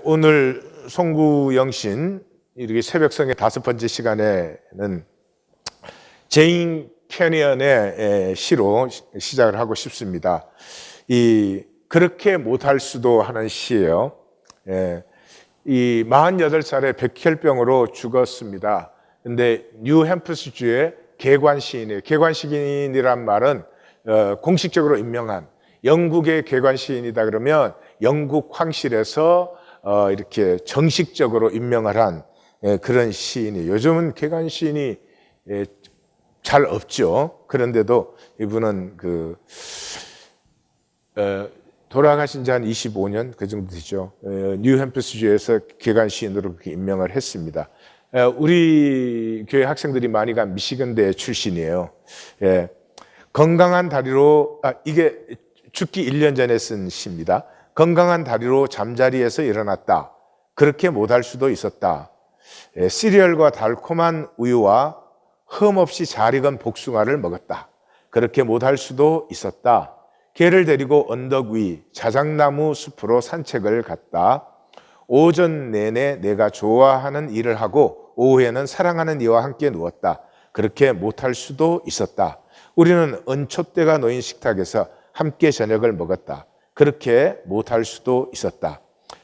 오늘 송구영신 이렇게 새벽성의 5번째 시간에는 제인 캐니언의 시로 시작을 하고 싶습니다. 그렇게 못할 수도 하는 시예요. 이 48살에 백혈병으로 죽었습니다. 근데 뉴햄프스주의 개관시인이에요. 개관시인이란 말은 공식적으로 임명한 영국의 개관시인이다 그러면 영국 황실에서 이렇게 정식적으로 임명을 한 그런 시인이에요. 요즘은 개관시인이 잘 없죠. 그런데도 이분은 돌아가신 지 한 25년 그 정도 되죠. 뉴햄프스주에서 개관시인으로 그렇게 임명을 했습니다. 우리 교회 학생들이 많이 간 미시건대 출신이에요. 건강한 다리로 이게 죽기 1년 전에 쓴 시입니다. 건강한 다리로 잠자리에서 일어났다. 그렇게 못할 수도 있었다. 시리얼과 달콤한 우유와 흠없이 잘 익은 복숭아를 먹었다. 그렇게 못할 수도 있었다. 개를 데리고 언덕 위 자작나무 숲으로 산책을 갔다. 오전 내내 내가 좋아하는 일을 하고 오후에는 사랑하는 이와 함께 누웠다. 그렇게 못할 수도 있었다. 우리는 은촛대가 놓인 식탁에서 함께 저녁을 먹었다. 그렇게 못할 수도 있었다.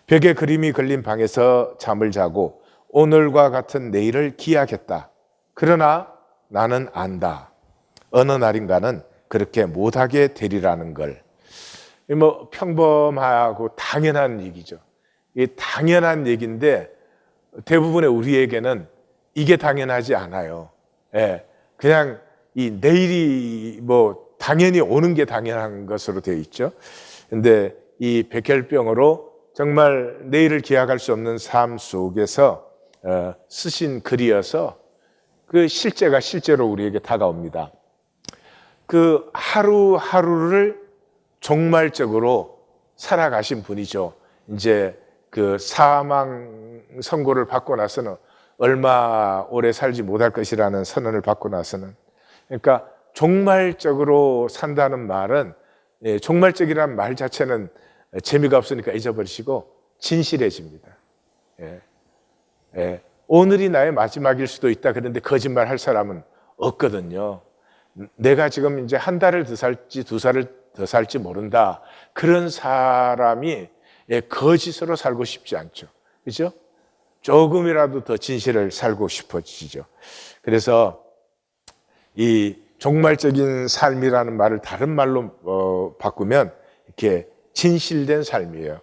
벽에 그림이 걸린 방에서 잠을 자고 오늘과 같은 내일을 기약했다. 그러나 나는 안다. 어느 날인가는 그렇게 못하게 되리라는 걸. 평범하고 당연한 얘기죠. 이 당연한 얘기인데 대부분의 우리에게는 이게 당연하지 않아요. 그냥 이 내일이 당연히 오는 게 당연한 것으로 되어 있죠. 근데 이 백혈병으로 정말 내일을 기약할 수 없는 삶 속에서 쓰신 글이어서 그 실제가 실제로 우리에게 다가옵니다. 그 하루하루를 종말적으로 살아가신 분이죠. 이제 그 사망 선고를 받고 나서는 얼마 오래 살지 못할 것이라는 선언을 받고 나서는, 그러니까 종말적으로 산다는 말은, 종말적이라는 말 자체는 재미가 없으니까 잊어버리시고 진실해집니다. 오늘이 나의 마지막일 수도 있다. 그런데 거짓말 할 사람은 없거든요. 내가 지금 이제 한 달을 더 살지 두 살을 더 살지 모른다. 그런 사람이 거짓으로 살고 싶지 않죠. 그죠? 조금이라도 더 진실을 살고 싶어지죠. 그래서 이 종말적인 삶이라는 말을 다른 말로 바꾸면 이렇게 진실된 삶이에요.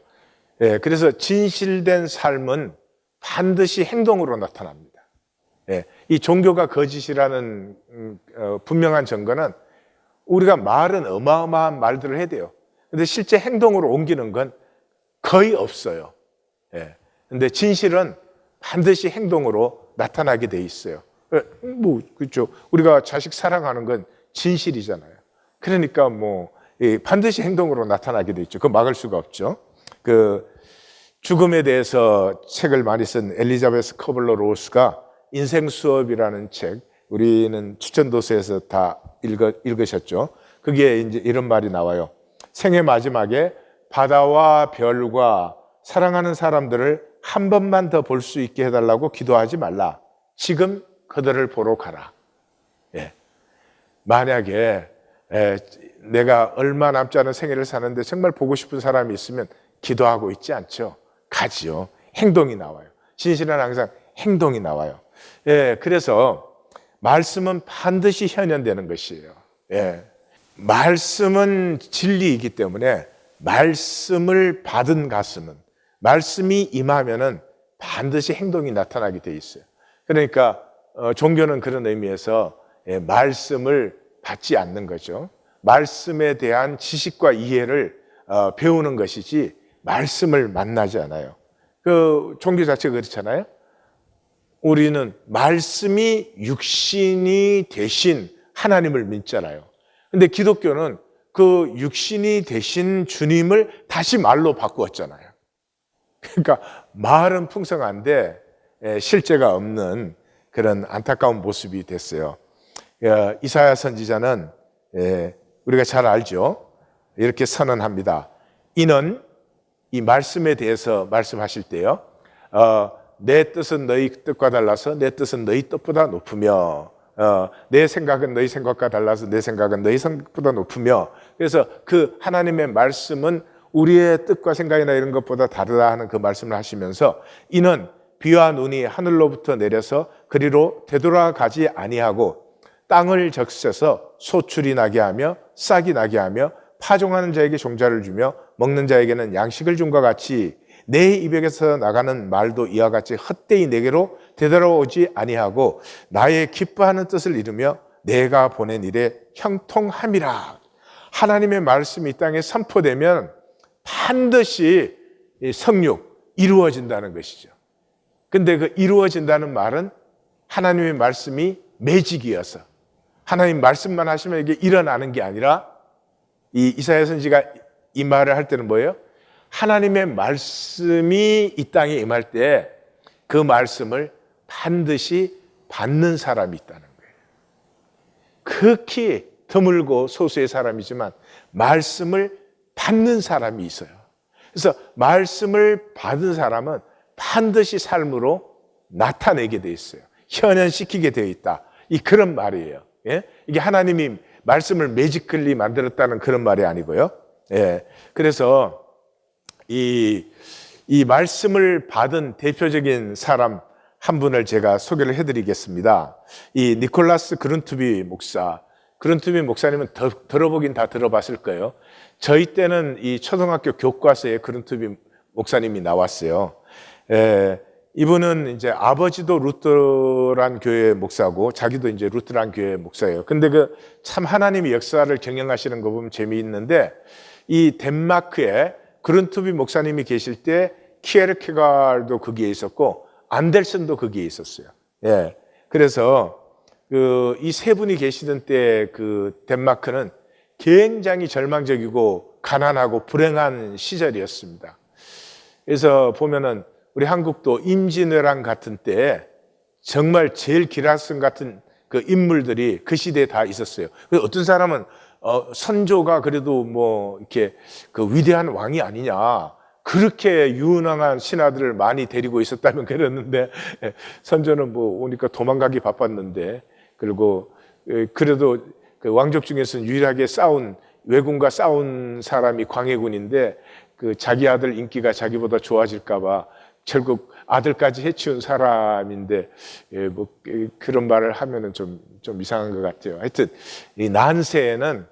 그래서 진실된 삶은 반드시 행동으로 나타납니다. 이 종교가 거짓이라는 분명한 증거는 우리가 말은 어마어마한 말들을 해야 돼요. 근데 실제 행동으로 옮기는 건 거의 없어요. 근데 진실은 반드시 행동으로 나타나게 돼 있어요. 그렇죠. 우리가 자식 사랑하는 건 진실이잖아요. 그러니까 반드시 행동으로 나타나게 돼 있죠. 그거 막을 수가 없죠. 죽음에 대해서 책을 많이 쓴 엘리자베스 커블러 로스가 인생 수업이라는 책, 우리는 추천도서에서 다 읽으셨죠. 거기에 이제 이런 말이 나와요. 생의 마지막에 바다와 별과 사랑하는 사람들을 한 번만 더 볼 수 있게 해달라고 기도하지 말라. 지금 그들을 보러 가라. 만약에 내가 얼마 남지 않은 생애를 사는데 정말 보고 싶은 사람이 있으면 기도하고 있지 않죠. 가지요. 행동이 나와요. 진실은 항상 행동이 나와요. 그래서 말씀은 반드시 현현되는 것이에요. 말씀은 진리이기 때문에 말씀을 받은 가슴은, 말씀이 임하면은 반드시 행동이 나타나게 돼 있어요. 그러니까 종교는 그런 의미에서 말씀을 받지 않는 거죠. 말씀에 대한 지식과 이해를 배우는 것이지 말씀을 만나지 않아요. 종교 자체가 그렇잖아요. 우리는 말씀이 육신이 되신 하나님을 믿잖아요. 근데 기독교는 그 육신이 되신 주님을 다시 말로 바꾸었잖아요. 그러니까 말은 풍성한데 실제가 없는 그런 안타까운 모습이 됐어요. 이사야 선지자는 우리가 잘 알죠. 이렇게 선언합니다. 이는 이 말씀에 대해서 말씀하실 때요. 내 뜻은 너희 뜻과 달라서 내 뜻은 너희 뜻보다 높으며 내 생각은 너희 생각과 달라서 내 생각은 너희 생각보다 높으며, 그래서 그 하나님의 말씀은 우리의 뜻과 생각이나 이런 것보다 다르다 하는 그 말씀을 하시면서, 이는 비와 눈이 하늘로부터 내려서 그리로 되돌아가지 아니하고 땅을 적셔서 소출이 나게 하며 싹이 나게 하며 파종하는 자에게 종자를 주며 먹는 자에게는 양식을 준 것 같이 내 입에서 나가는 말도 이와 같이 헛되이 내게로 되돌아오지 아니하고 나의 기뻐하는 뜻을 이루며 내가 보낸 일에 형통함이라. 하나님의 말씀이 이 땅에 선포되면 반드시 성육 이루어진다는 것이죠. 근데 그 이루어진다는 말은 하나님의 말씀이 매직이어서 하나님 말씀만 하시면 이게 일어나는 게 아니라, 이 이사야 선지가 이 말을 할 때는 뭐예요? 하나님의 말씀이 이 땅에 임할 때 그 말씀을 반드시 받는 사람이 있다는 거예요. 극히 드물고 소수의 사람이지만 말씀을 받는 사람이 있어요. 그래서 말씀을 받은 사람은 반드시 삶으로 나타내게 돼 있어요. 현현시키게 되어 있다. 그런 말이에요. 예? 이게 하나님이 말씀을 매지컬리 만들었다는 그런 말이 아니고요. 예. 그래서 이 말씀을 받은 대표적인 사람 한 분을 제가 소개를 해드리겠습니다. 이 니콜라스 그룬투비 목사. 그룬투비 목사님은 들어보긴 다 들어봤을 거예요. 저희 때는 이 초등학교 교과서에 그룬투비 목사님이 나왔어요. 이분은 이제 아버지도 루터란 교회 목사고 자기도 이제 루터란 교회 목사예요. 근데 그 참 하나님의 역사를 경영하시는 거 보면 재미있는데, 이 덴마크에 그룬투비 목사님이 계실 때 키에르케가르도 거기에 있었고 안델슨도 거기에 있었어요. 예. 그래서 이 세 분이 계시던 때 그 덴마크는 굉장히 절망적이고 가난하고 불행한 시절이었습니다. 그래서 보면은 우리 한국도 임진왜란 같은 때 정말 제일 기라성 같은 그 인물들이 그 시대에 다 있었어요. 그래서 어떤 사람은 선조가 그래도 뭐 이렇게 그 위대한 왕이 아니냐, 그렇게 유능한 신하들을 많이 데리고 있었다면 그랬는데, 선조는 뭐 오니까 도망가기 바빴는데, 그리고 그래도 그 왕족 중에서는 유일하게 왜군과 싸운 사람이 광해군인데, 그 자기 아들 인기가 자기보다 좋아질까봐 결국 아들까지 해치운 사람인데, 뭐 그런 말을 하면은 좀 이상한 것 같아요. 하여튼 이 난세에는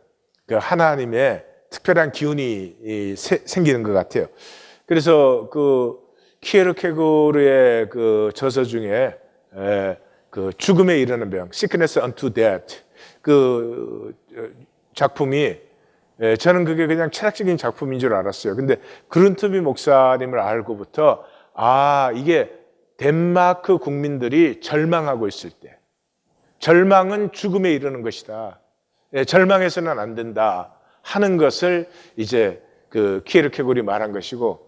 그 하나님의 특별한 기운이 생기는 것 같아요. 그래서 그 키에르케고르의 그 저서 중에 그 죽음에 이르는 병, Sickness unto Death, 그 작품이, 저는 그게 그냥 철학적인 작품인 줄 알았어요. 근데 그룬투비 목사님을 알고부터 이게 덴마크 국민들이 절망하고 있을 때, 절망은 죽음에 이르는 것이다. 절망해서는 안 된다 하는 것을 이제 그 키에르케고르이 말한 것이고,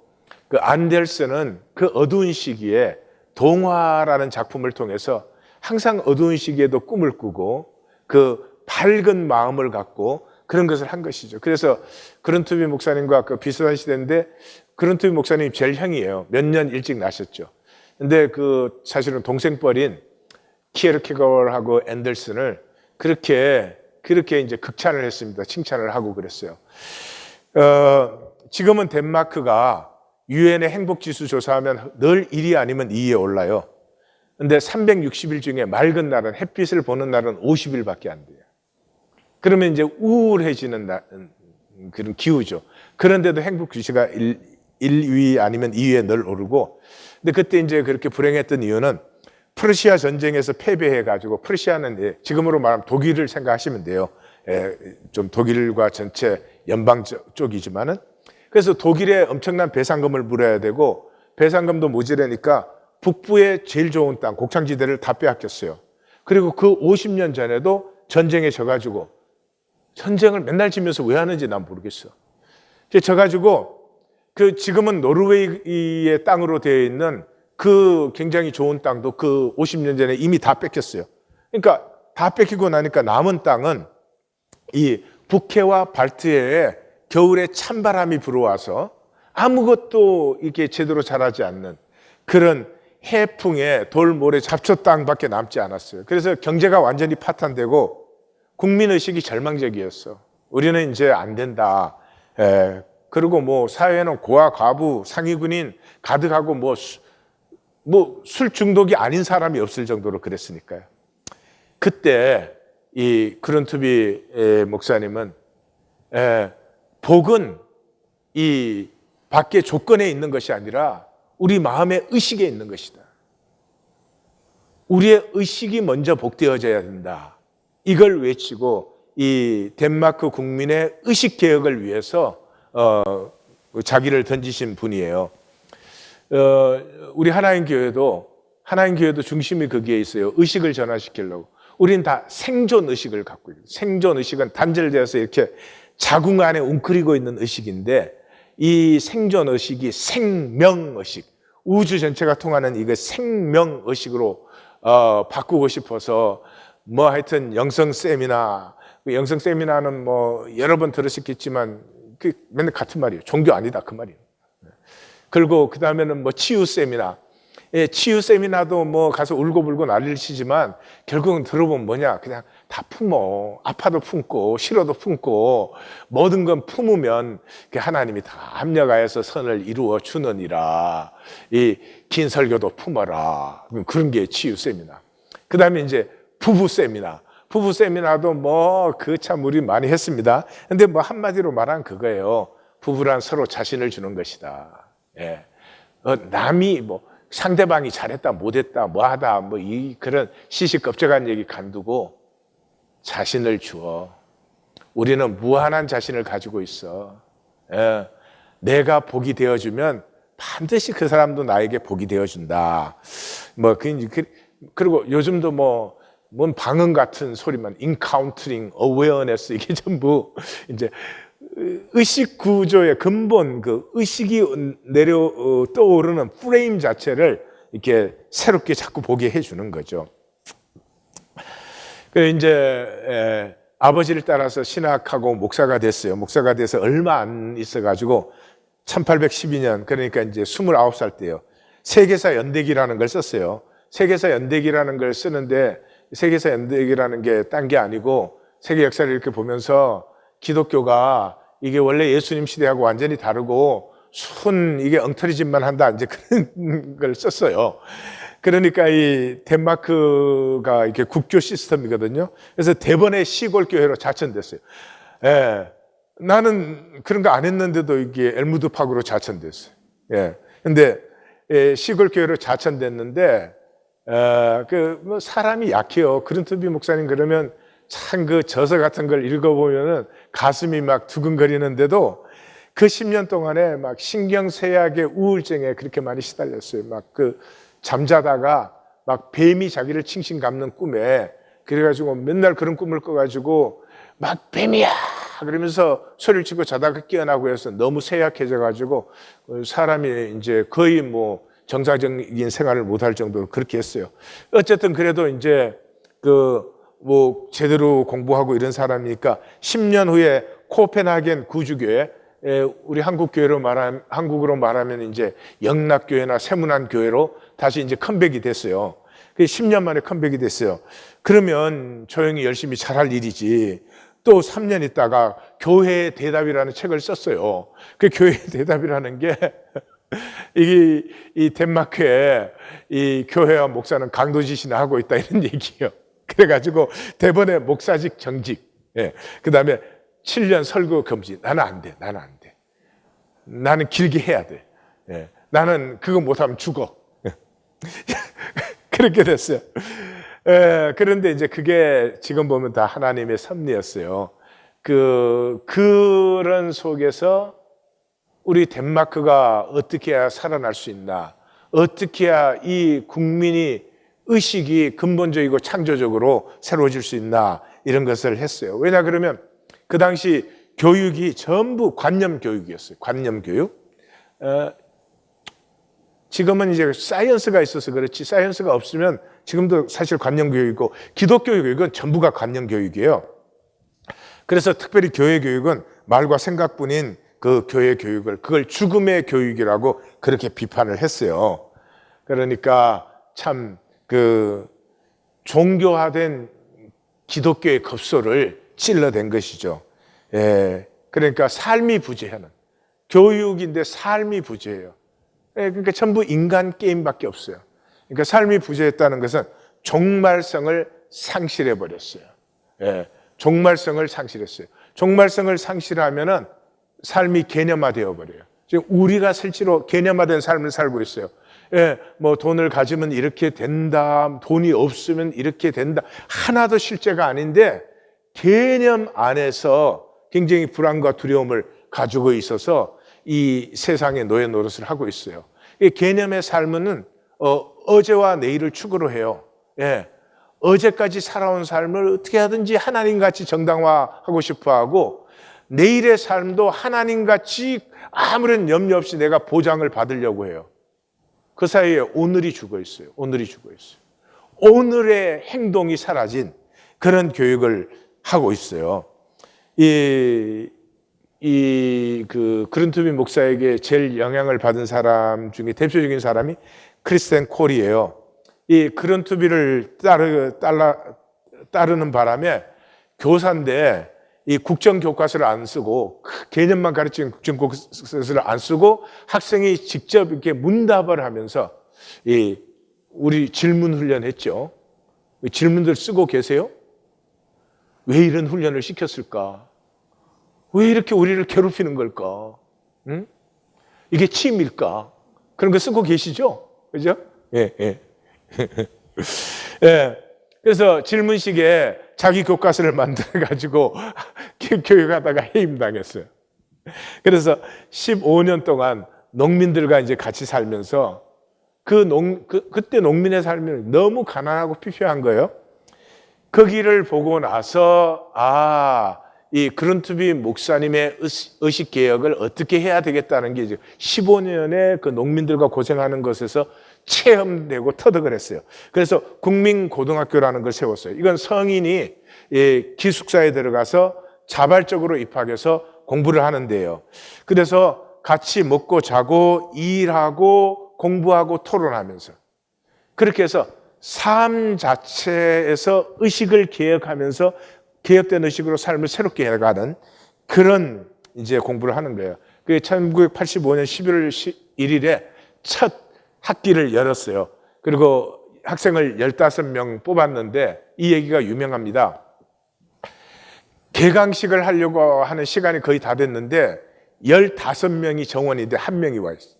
그 안델슨은 그 어두운 시기에 동화라는 작품을 통해서 항상 어두운 시기에도 꿈을 꾸고 그 밝은 마음을 갖고 그런 것을 한 것이죠. 그래서 그룬투비 목사님과 그 비슷한 시대인데, 그룬투비 목사님이 제일 형이에요. 몇 년 일찍 나셨죠. 근데 그 사실은 동생뻘인 키에르케고르하고 앤델슨을 그렇게 이제 극찬을 했습니다. 칭찬을 하고 그랬어요. 지금은 덴마크가 유엔의 행복지수 조사하면 늘 1위 아니면 2위에 올라요. 근데 360일 중에 맑은 날은, 햇빛을 보는 날은 50일밖에 안 돼요. 그러면 이제 우울해지는 그런 기후죠. 그런데도 행복지수가 1위 아니면 2위에 늘 오르고, 근데 그때 이제 그렇게 불행했던 이유는 프러시아 전쟁에서 패배해가지고, 프러시아는 지금으로 말하면 독일을 생각하시면 돼요. 좀 독일과 전체 연방 쪽이지만은, 그래서 독일에 엄청난 배상금을 물어야 되고, 배상금도 모자라니까 북부의 제일 좋은 땅, 곡창지대를 다 빼앗겼어요. 그리고 그 50년 전에도 전쟁에 져가지고, 전쟁을 맨날 지면서 왜 하는지 난 모르겠어. 져가지고 그 지금은 노르웨이의 땅으로 되어 있는 그 굉장히 좋은 땅도 그 50년 전에 이미 다 뺏겼어요. 그러니까 다 뺏기고 나니까 남은 땅은 이 북해와 발트해에 겨울에 찬바람이 불어와서 아무것도 이렇게 제대로 자라지 않는 그런 해풍에 돌모래 잡초 땅밖에 남지 않았어요. 그래서 경제가 완전히 파탄되고 국민의식이 절망적이었어. 우리는 이제 안 된다. 그리고 뭐 사회는 고아, 과부, 상위군인 가득하고 뭐 술 중독이 아닌 사람이 없을 정도로 그랬으니까요. 그때 이 그룬투비 목사님은 복은 이 밖에 조건에 있는 것이 아니라 우리 마음의 의식에 있는 것이다. 우리의 의식이 먼저 복되어져야 된다. 이걸 외치고 이 덴마크 국민의 의식 개혁을 위해서 자기를 던지신 분이에요. 우리 하나님 교회도 중심이 거기에 있어요. 의식을 전환시키려고. 우린 다 생존 의식을 갖고 있어요. 생존 의식은 단절되어서 이렇게 자궁 안에 웅크리고 있는 의식인데 이 생존 의식이 생명 의식, 우주 전체가 통하는 이거 생명 의식으로 바꾸고 싶어서 뭐 하여튼 영성 세미나, 영성 세미나는 뭐 여러 번 들으셨겠지만 그 맨날 같은 말이에요. 종교 아니다 그 말이에요. 그리고 그 다음에는 뭐 치유 세미나, 치유 세미나도 뭐 가서 울고불고 난리를 치지만 결국은 들어보면 뭐냐, 그냥 다 품어. 아파도 품고 싫어도 품고 모든 건 품으면 하나님이 다 합력하여서 선을 이루어 주느니라. 이 긴 설교도 품어라. 그런 게 치유 세미나. 그 다음에 이제 부부 세미나. 부부 세미나도 뭐 그 참 우리 많이 했습니다. 근데 뭐 한마디로 말한 그거예요. 부부란 서로 자신을 주는 것이다. 남이 뭐 상대방이 잘했다 못했다 뭐하다 뭐 이 그런 시시껍적한 얘기 간두고 자신을 주어. 우리는 무한한 자신을 가지고 있어. 내가 복이 되어주면 반드시 그 사람도 나에게 복이 되어준다. 뭐 그리고 요즘도 뭔 방언 같은 소리만 encountering awareness 이게 전부 이제 의식 구조의 근본 그 의식이 떠오르는 프레임 자체를 이렇게 새롭게 자꾸 보게 해주는 거죠. 그래서 이제 아버지를 따라서 신학하고 목사가 됐어요. 목사가 돼서 얼마 안 있어가지고 1812년 그러니까 이제 29살 때요. 세계사 연대기라는 걸 썼어요. 세계사 연대기라는 걸 쓰는데 세계사 연대기라는 게 딴 게 아니고 세계 역사를 이렇게 보면서 기독교가 이게 원래 예수님 시대하고 완전히 다르고 이게 엉터리짓만 한다 이제 그런 걸 썼어요. 그러니까 이 덴마크가 이렇게 국교 시스템이거든요. 그래서 대번에 시골 교회로 자천됐어요. 나는 그런 거 안 했는데도 이게 엘무드 파크로 자천됐어요. 근데 시골 교회로 자천됐는데 뭐 사람이 약해요. 그룬투비 목사님 그러면 참 그 저서 같은 걸 읽어보면은 가슴이 막 두근거리는데도 그 10년 동안에 막 신경쇠약의 우울증에 그렇게 많이 시달렸어요. 막 잠자다가 막 뱀이 자기를 칭칭 감는 꿈에 그래가지고 맨날 그런 꿈을 꿔가지고 막 뱀이야 그러면서 소리를 치고 자다가 깨어나고 해서 너무 쇠약해져가지고 사람이 이제 거의 뭐 정상적인 생활을 못할 정도로 그렇게 했어요. 어쨌든 그래도 이제 뭐 제대로 공부하고 이런 사람이니까 10년 후에 코펜하겐 구주교회, 우리 한국으로 말하면 이제 영락교회나 세문안교회로 다시 이제 컴백이 됐어요. 10년 만에 컴백이 됐어요. 그러면 조용히 열심히 잘할 일이지. 또 3년 있다가 교회의 대답이라는 책을 썼어요. 그 교회의 대답이라는 게 이 덴마크에 이 교회와 목사는 강도짓이나 하고 있다 이런 얘기예요. 그래가지고 대번에 목사직 정직, 그 다음에 7년 설교 금지. 나는 안 돼. 나는 길게 해야 돼. 나는 그거 못하면 죽어. 그렇게 됐어요. 그런데 이제 그게 지금 보면 다 하나님의 섭리였어요. 그런 속에서 우리 덴마크가 어떻게 해야 살아날 수 있나? 어떻게 해야 이 국민이 의식이 근본적이고 창조적으로 새로워질 수 있나? 이런 것을 했어요. 왜냐 그러면 그 당시 교육이 전부 관념 교육이었어요. 관념 교육. 지금은 이제 사이언스가 있어서 그렇지 사이언스가 없으면 지금도 사실 관념 교육이고 기독교 교육은 전부가 관념 교육이에요. 그래서 특별히 교회 교육은 말과 생각뿐인 그 교회 교육을 그걸 죽음의 교육이라고 그렇게 비판을 했어요. 그러니까 참 그 종교화된 기독교의 급소를 찔러댄 것이죠. 예, 그러니까 삶이 부재하는 교육인데 삶이 부재해요. 예, 그러니까 전부 인간 게임밖에 없어요. 그러니까 삶이 부재했다는 것은 종말성을 상실해 버렸어요. 예, 종말성을 상실했어요. 종말성을 상실하면은 삶이 개념화되어 버려요. 지금 우리가 실제로 개념화된 삶을 살고 있어요. 예, 뭐 돈을 가지면 이렇게 된다, 돈이 없으면 이렇게 된다. 하나도 실제가 아닌데 개념 안에서 굉장히 불안과 두려움을 가지고 있어서 이 세상의 노예 노릇을 하고 있어요. 이 개념의 삶은 어제와 내일을 축으로 해요. 예, 어제까지 살아온 삶을 어떻게 하든지 하나님같이 정당화하고 싶어하고 내일의 삶도 하나님같이 아무런 염려 없이 내가 보장을 받으려고 해요. 그 사이에 오늘이 죽어 있어요. 오늘이 죽어 있어요. 오늘의 행동이 사라진 그런 교육을 하고 있어요. 그른투비 목사에게 제일 영향을 받은 사람 중에 대표적인 사람이 크리스텐 콜이에요. 이 그른투비를 따르는 바람에 교사인데 이 국정교과서를 안 쓰고 개념만 가르치는 국정교과서를 안 쓰고 학생이 직접 이렇게 문답을 하면서 우리 질문 훈련했죠. 질문들 쓰고 계세요? 왜 이런 훈련을 시켰을까? 왜 이렇게 우리를 괴롭히는 걸까? 응? 이게 취미일까? 그런 거 쓰고 계시죠? 그죠? 예, 예. 예. 그래서 질문식에 자기 교과서를 만들어가지고 교육하다가 해임당했어요. 그래서 15년 동안 농민들과 이제 같이 살면서 그때 농민의 삶이 너무 가난하고 피폐한 거예요. 거기를 보고 나서 이 그른투비 목사님의 의식 개혁을 어떻게 해야 되겠다는 게 이제 15년의 그 농민들과 고생하는 것에서 체험되고 터득을 했어요. 그래서 국민고등학교라는 걸 세웠어요. 이건 성인이 기숙사에 들어가서 자발적으로 입학해서 공부를 하는데요. 그래서 같이 먹고 자고 일하고 공부하고 토론하면서 그렇게 해서 삶 자체에서 의식을 개혁하면서 개혁된 의식으로 삶을 새롭게 해가는 그런 이제 공부를 하는 거예요. 그게 1985년 11월 1일에 첫 학기를 열었어요. 그리고 학생을 15명 뽑았는데 이 얘기가 유명합니다. 개강식을 하려고 하는 시간이 거의 다 됐는데 15명이 정원인데 한 명이 와 있어요.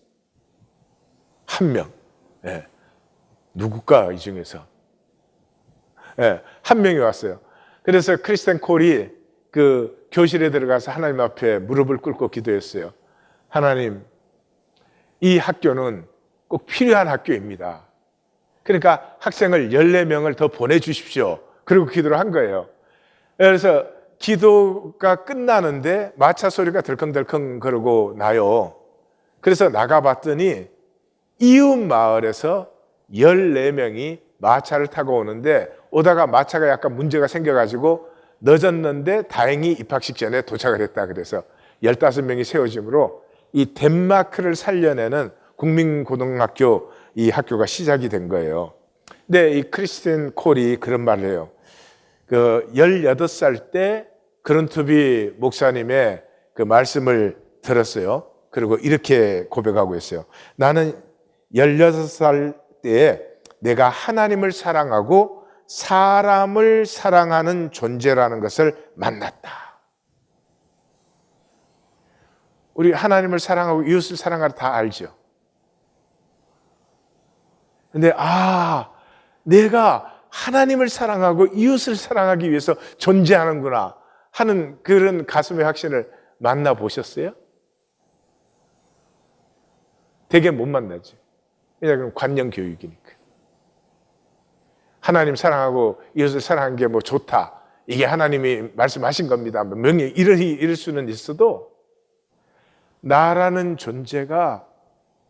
한 명. 예. 누굴까 이 중에서? 예, 한 명이 왔어요. 그래서 크리스텐 콜이 그 교실에 들어가서 하나님 앞에 무릎을 꿇고 기도했어요. 하나님, 이 학교는 꼭 필요한 학교입니다. 그러니까 학생을 14명을 더 보내주십시오. 그리고 기도를 한 거예요. 그래서 기도가 끝나는데 마차 소리가 덜컹덜컹 그러고 나요. 그래서 나가봤더니 이웃 마을에서 14명이 마차를 타고 오는데 오다가 마차가 약간 문제가 생겨가지고 늦었는데 다행히 입학식 전에 도착을 했다. 그래서 15명이 세워짐으로 이 덴마크를 살려내는 국민고등학교 이 학교가 시작이 된 거예요. 근데 이 크리스틴 콜이 그런 말을 해요. 그 18살 때 그른투비 목사님의 그 말씀을 들었어요. 그리고 이렇게 고백하고 있어요. 나는 16살 때에 내가 하나님을 사랑하고 사람을 사랑하는 존재라는 것을 만났다. 우리 하나님을 사랑하고 이웃을 사랑하라 다 알죠. 근데 내가 하나님을 사랑하고 이웃을 사랑하기 위해서 존재하는구나 하는 그런 가슴의 확신을 만나보셨어요? 되게 못 만나죠. 왜냐하면 관념 교육이니까. 하나님 사랑하고 이웃을 사랑하는 게 뭐 좋다. 이게 하나님이 말씀하신 겁니다. 명예 이럴 수는 있어도 나라는 존재가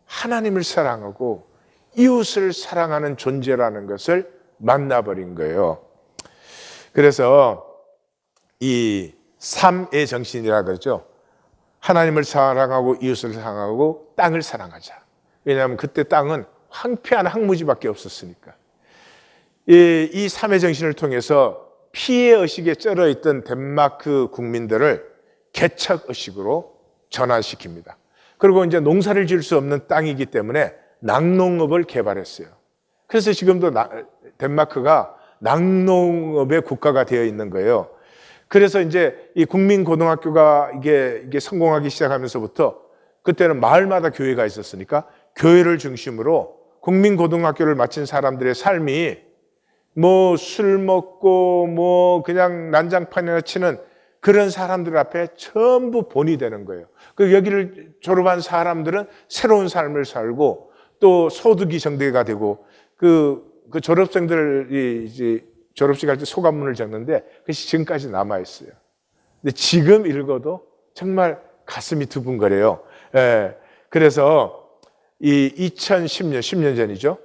하나님을 사랑하고 이웃을 사랑하는 존재라는 것을 만나버린 거예요. 그래서 이 삶의 정신이라 그러죠. 하나님을 사랑하고 이웃을 사랑하고 땅을 사랑하자. 왜냐하면 그때 땅은 황폐한 황무지밖에 없었으니까. 이 삼회 정신을 통해서 피해 의식에 쩔어 있던 덴마크 국민들을 개척 의식으로 전환시킵니다. 그리고 이제 농사를 지을 수 없는 땅이기 때문에 낙농업을 개발했어요. 그래서 지금도 덴마크가 낙농업의 국가가 되어 있는 거예요. 그래서 이제 이 국민고등학교가 이게 성공하기 시작하면서부터 그때는 마을마다 교회가 있었으니까 교회를 중심으로 국민고등학교를 마친 사람들의 삶이 뭐 술 먹고 뭐 그냥 난장판이나 치는 그런 사람들 앞에 전부 본이 되는 거예요. 그 여기를 졸업한 사람들은 새로운 삶을 살고 또 소득이 정대가 되고 그 졸업생들이 이제 졸업식 할 때 소감문을 적는데 그것이 지금까지 남아 있어요. 근데 지금 읽어도 정말 가슴이 두근거려요. 예. 그래서 이 10년 전이죠.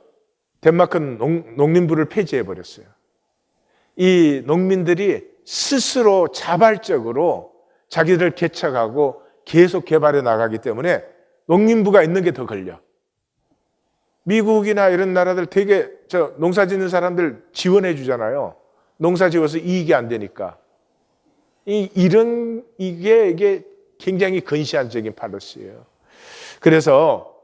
덴마크는 농림부를 폐지해 버렸어요. 이 농민들이 스스로 자발적으로 자기들 개척하고 계속 개발해 나가기 때문에 농림부가 있는 게 더 걸려. 미국이나 이런 나라들 되게 농사 짓는 사람들 지원해 주잖아요. 농사 지어서 이익이 안 되니까. 이게 굉장히 근시안적인 팔러시예요. 그래서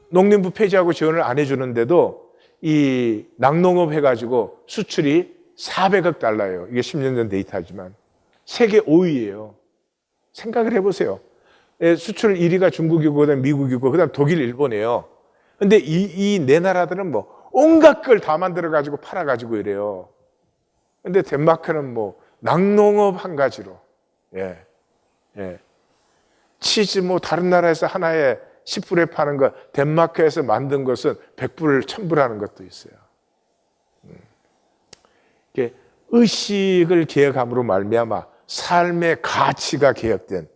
농림부 폐지하고 지원을 안 해주는데도 이 낙농업 해가지고 수출이 400억 달러예요. 이게 10년 전 데이터지만 세계 5위예요. 생각을 해보세요. 수출 1위가 중국이고 그다음 미국이고 그다음 독일, 일본이에요. 근데 이 네 나라들은 뭐 온갖 걸 다 만들어가지고 팔아가지고 이래요. 근데 덴마크는 뭐 낙농업 한 가지로, 치즈 뭐 다른 나라에서 하나에 10불에 파는 거 덴마크에서 만든 것은 100불, 1000불 하는 것도 있어요. 이게 의식을 개혁함으로 말미암아 삶의 가치가 개혁된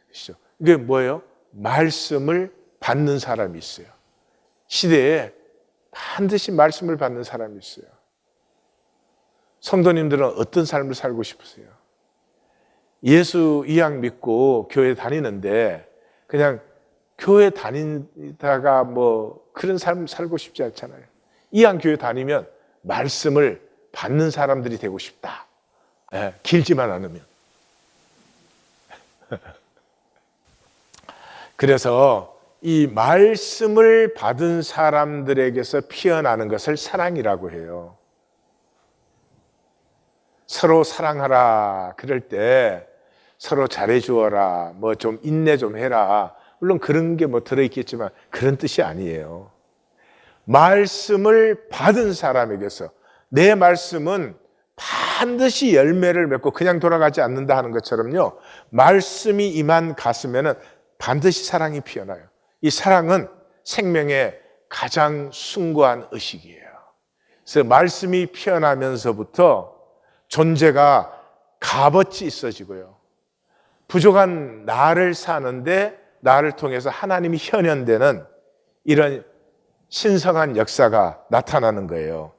것이죠. 이게 뭐예요? 말씀을 받는 사람이 있어요. 시대에 반드시 말씀을 받는 사람이 있어요. 성도님들은 어떤 삶을 살고 싶으세요? 예수 이양 믿고 교회 다니는데 그냥 교회 다니다가 뭐 그런 삶 살고 싶지 않잖아요. 이양 교회 다니면 말씀을 받는 사람들이 되고 싶다. 길지만 않으면. 그래서 이 말씀을 받은 사람들에게서 피어나는 것을 사랑이라고 해요. 서로 사랑하라 그럴 때 서로 잘해주어라, 뭐 좀 인내 좀 해라. 물론 그런 게 뭐 들어있겠지만 그런 뜻이 아니에요. 말씀을 받은 사람에게서 내 말씀은 반드시 열매를 맺고 그냥 돌아가지 않는다 하는 것처럼요. 말씀이 임한 가슴에는 반드시 사랑이 피어나요. 이 사랑은 생명의 가장 숭고한 의식이에요. 그래서 말씀이 피어나면서부터 존재가 값어치 있어지고요. 부족한 나를 사는데 나를 통해서 하나님이 현현되는 이런 신성한 역사가 나타나는 거예요.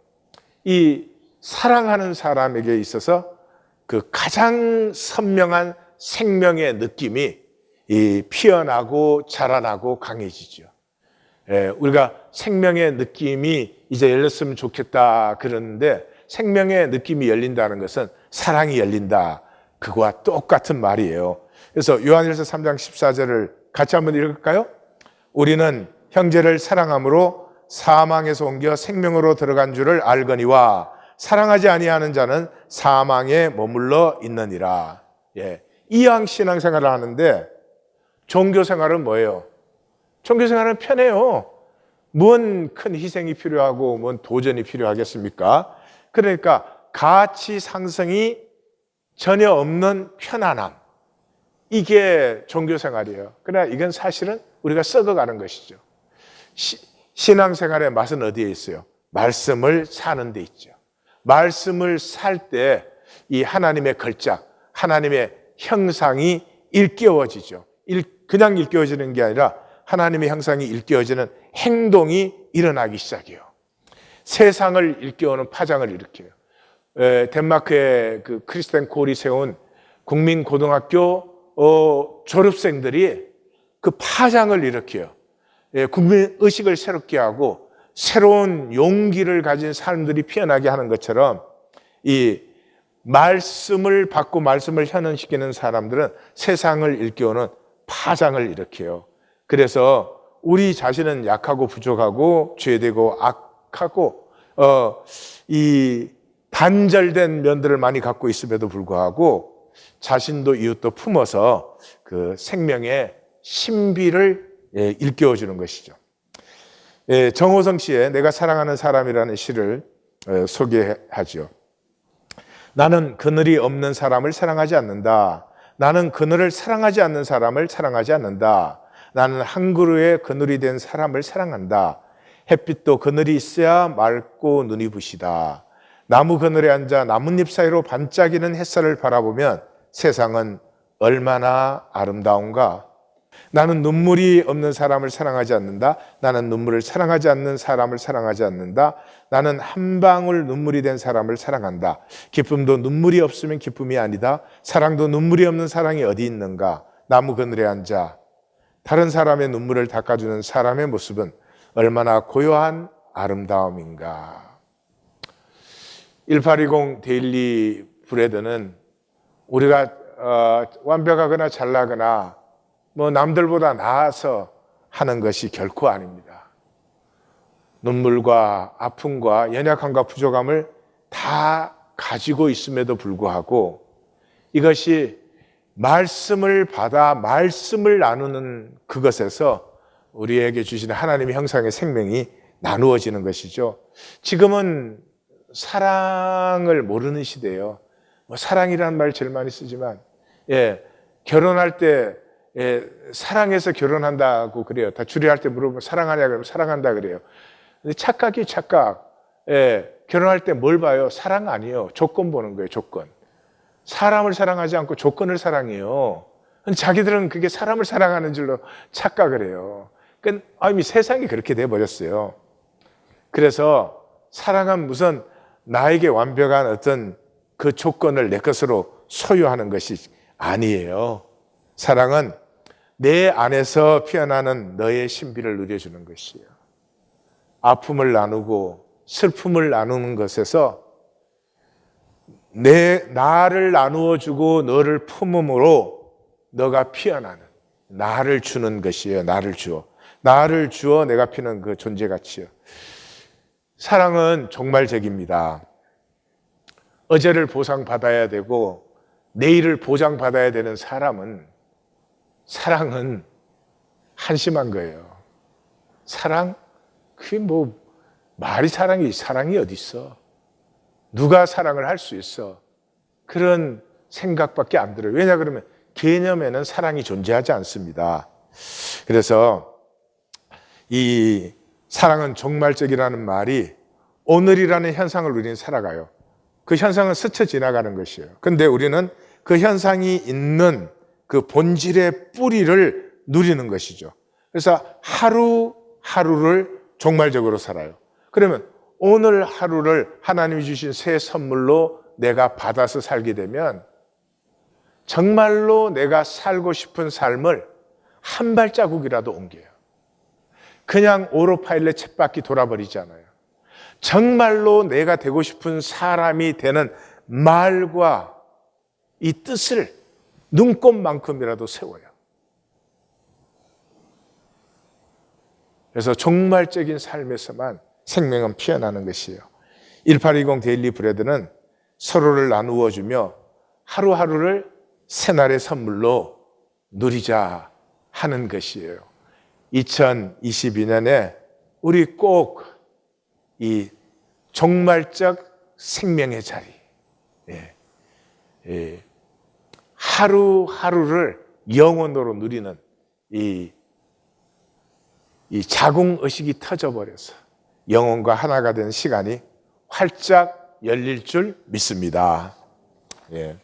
이 사랑하는 사람에게 있어서 그 가장 선명한 생명의 느낌이 피어나고 자라나고 강해지죠. 우리가 생명의 느낌이 이제 열렸으면 좋겠다 그러는데 생명의 느낌이 열린다는 것은 사랑이 열린다. 그거와 똑같은 말이에요. 그래서 요한일서 3장 14절을 같이 한번 읽을까요? 우리는 형제를 사랑함으로 사망에서 옮겨 생명으로 들어간 줄을 알거니와 사랑하지 아니하는 자는 사망에 머물러 있느니라. 이왕 신앙생활을 하는데 종교생활은 뭐예요? 종교생활은 편해요. 뭔 큰 희생이 필요하고 뭔 도전이 필요하겠습니까? 그러니까 가치 상승이 전혀 없는 편안함. 이게 종교생활이에요. 그러나 이건 사실은 우리가 썩어가는 것이죠. 신앙생활의 맛은 어디에 있어요? 말씀을 사는 데 있죠. 말씀을 살 때 이 하나님의 걸작, 하나님의 형상이 일깨워지죠. 그냥 일깨워지는 게 아니라 하나님의 형상이 일깨워지는 행동이 일어나기 시작해요. 세상을 일깨우는 파장을 일으켜요. 덴마크의 그 크리스텐 콜이 세운 국민고등학교 졸업생들이 그 파장을 일으켜요. 예, 국민 의식을 새롭게 하고 새로운 용기를 가진 사람들이 피어나게 하는 것처럼 이 말씀을 받고 말씀을 현현시키는 사람들은 세상을 일깨우는 파장을 일으켜요. 그래서 우리 자신은 약하고 부족하고 죄되고 악하고 이 단절된 면들을 많이 갖고 있음에도 불구하고 자신도 이웃도 품어서 그 생명의 신비를 일깨워주는 것이죠. 정호성 씨의 내가 사랑하는 사람이라는 시를 소개하죠. 나는 그늘이 없는 사람을 사랑하지 않는다. 나는 그늘을 사랑하지 않는 사람을 사랑하지 않는다. 나는 한 그루의 그늘이 된 사람을 사랑한다. 햇빛도 그늘이 있어야 맑고 눈이 부시다. 나무 그늘에 앉아 나뭇잎 사이로 반짝이는 햇살을 바라보면 세상은 얼마나 아름다운가. 나는 눈물이 없는 사람을 사랑하지 않는다. 나는 눈물을 사랑하지 않는 사람을 사랑하지 않는다. 나는 한 방울 눈물이 된 사람을 사랑한다. 기쁨도 눈물이 없으면 기쁨이 아니다. 사랑도 눈물이 없는 사랑이 어디 있는가. 나무 그늘에 앉아 다른 사람의 눈물을 닦아주는 사람의 모습은 얼마나 고요한 아름다움인가. 1820 데일리 브레드는 우리가 완벽하거나 잘나거나 뭐 남들보다 나아서 하는 것이 결코 아닙니다. 눈물과 아픔과 연약함과 부족함을 다 가지고 있음에도 불구하고 이것이 말씀을 받아 말씀을 나누는 그것에서 우리에게 주시는 하나님의 형상의 생명이 나누어지는 것이죠. 지금은 사랑을 모르는 시대예요. 뭐 사랑이라는 말 제일 많이 쓰지만 결혼할 때 사랑해서 결혼한다고 그래요. 다 주례할 때 물어보면 사랑하냐 그러면 사랑한다 그래요. 근데 착각이 착각. 결혼할 때 뭘 봐요? 사랑 아니에요. 조건 보는 거예요. 조건. 사람을 사랑하지 않고 조건을 사랑해요. 근데 자기들은 그게 사람을 사랑하는 줄로 착각을 해요. 그러니까 이미 세상이 그렇게 돼버렸어요. 그래서 사랑은 무슨 나에게 완벽한 어떤 그 조건을 내 것으로 소유하는 것이 아니에요. 사랑은 내 안에서 피어나는 너의 신비를 누려주는 것이에요. 아픔을 나누고 슬픔을 나누는 것에서 나를 나누어주고 너를 품음으로 너가 피어나는 나를 주는 것이에요. 나를 주어 내가 피는 그 존재가치요. 사랑은 종말적입니다. 어제를 보상받아야 되고 내일을 보장받아야 되는 사랑은 한심한 거예요. 사랑? 그게 뭐 말이 사랑이 어디 있어? 누가 사랑을 할 수 있어? 그런 생각밖에 안 들어요. 왜냐 그러면 개념에는 사랑이 존재하지 않습니다. 그래서 이 사랑은 종말적이라는 말이 오늘이라는 현상을 우리는 살아가요. 그 현상은 스쳐 지나가는 것이에요. 근데 우리는 그 현상이 있는 그 본질의 뿌리를 누리는 것이죠. 그래서 하루하루를 종말적으로 살아요. 그러면 오늘 하루를 하나님이 주신 새 선물로 내가 받아서 살게 되면 정말로 내가 살고 싶은 삶을 한 발자국이라도 옮겨요. 그냥 오토파일럿 쳇바퀴 돌아버리잖아요. 정말로 내가 되고 싶은 사람이 되는 말과 이 뜻을 눈꼽만큼이라도 세워요. 그래서 종말적인 삶에서만 생명은 피어나는 것이에요. 1820 데일리 브레드는 서로를 나누어 주며 하루하루를 새날의 선물로 누리자 하는 것이에요. 2022년에 우리 꼭 이 종말적 생명의 자리, 하루하루를 영원으로 누리는 이 자궁의식이 터져버려서 영혼과 하나가 된 시간이 활짝 열릴 줄 믿습니다. 예.